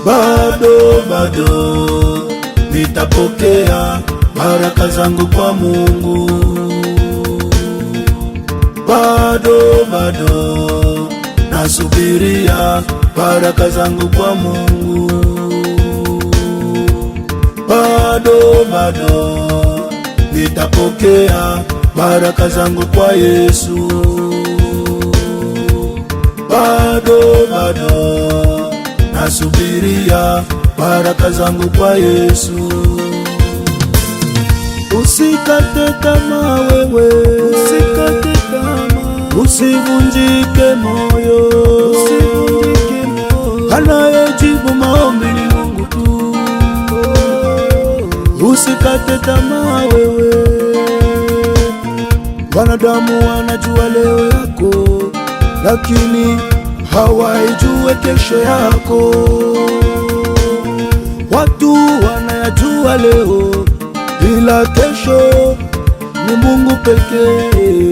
bado nitapokea baraka zangu kwa Mungu. Bado nasubiria baraka zangu kwa Mungu. Bado nitapokea baraka zangu kwa Yesu. Bado nasubiria baraka zangu kwa Yesu. Usikate tamaa wewe, usikate tamaa, usivunjike moyo, usivunjike moyo. Anayejibu maombi ni Mungu tu. Usikate tamaa wewe, wanadamu wanajua leo yako, lakini hawaijue kesho yako. Watu wanayajua leo, ila kesho ni Mungu pekee.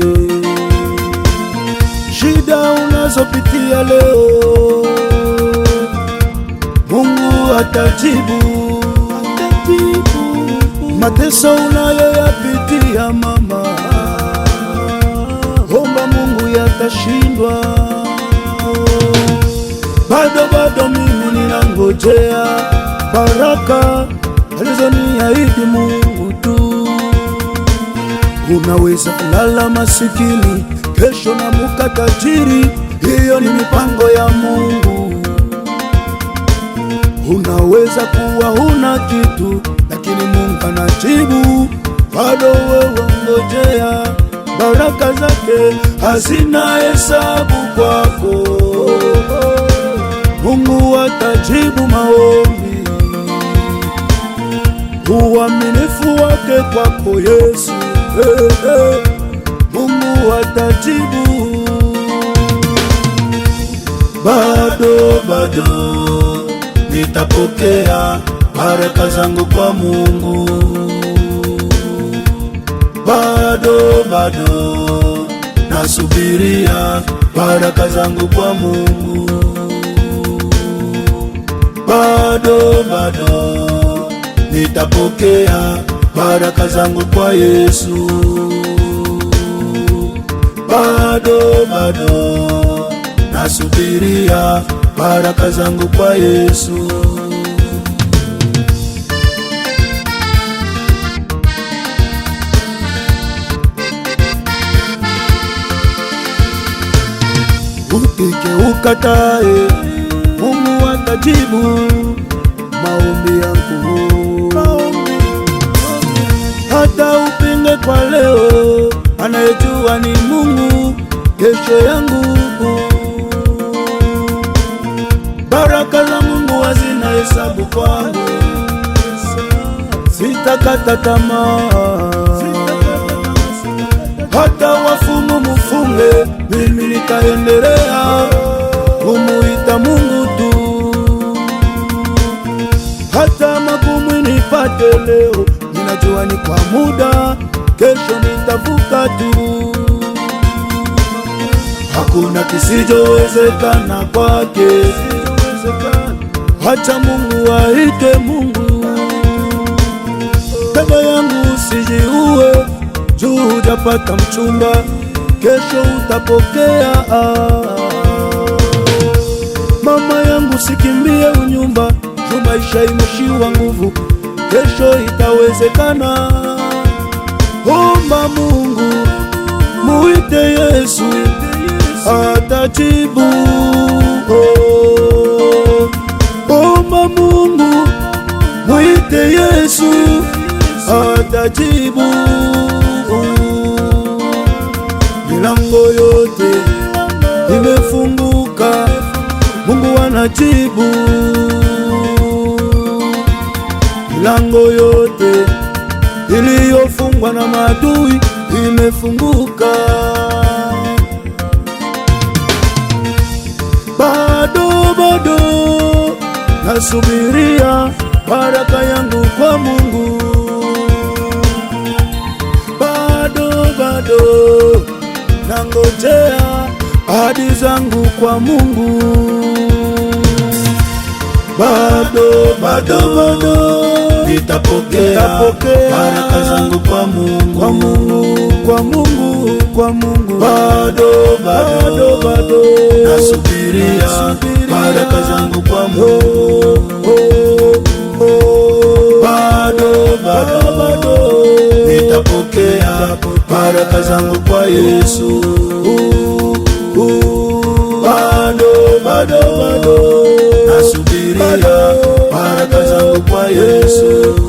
Shida unazopitia leo, Mungu atajibu. Mateso unayoyapitia mama, omba Mungu yatashindwa. Bado mimi ninangojea baraka alizoniahidi Mungu tu. Unaweza kulala masikini, kesho na muka tajiri, hiyo ni mipango ya Mungu. Unaweza kuwa huna kitu, lakini Mungu anajibu. Bado wewe ngojea, baraka zake hazina hesabu kwako. Mungu atajibu maombi, uaminifu wake kwako Yesu. Mungu atajibu. Bado nitapokea baraka zangu kwa Mungu. Bado nasubiria baraka zangu kwa Mungu. Bado nitapokea baraka zangu kwa Yesu. Bado nasubiria baraka zangu kwa Yesu. Upike ukatae, Mungu atajibu maombi yangu. Hata upinge kwa leo, anayejua ni Mungu kesho yangu. Baraka za Mungu hazina hesabu kwangu, sitakata tamaa. Hata wafumu mufunge, mimi nitaendelea kumuita Mungu tu. Hata magumu nipate leo, ninajua ni kwa muda, kesho nitavuka tu. Hakuna kisichowezekana kwake, acha Mungu aite Mungu. Dada yangu usijiue, juu hujapata mchumba, kesho utapokea. Mama yangu sikimbie unyumba, juu maisha imeshiwa nguvu, kesho itawezekana. Omba Mungu, muite Yesu, atajibu. Omba Mungu, muite Yesu, atajibu. Milango yote imefunguka, Mungu anajibu. Milango yote iliyofungwa na maadui imefunguka. Bado nasubiria baraka yangu kwa Mungu. Bado nangojea ahadi zangu kwa Mungu. bado nitapokea baraka zangu kwa Mungu, kwa Mungu. Bado nasubiria baraka zangu kwa Mungu. Bado nitapokea baraka zangu kwa Yesu. Bado nasubiria baraka zangu kwa Yesu.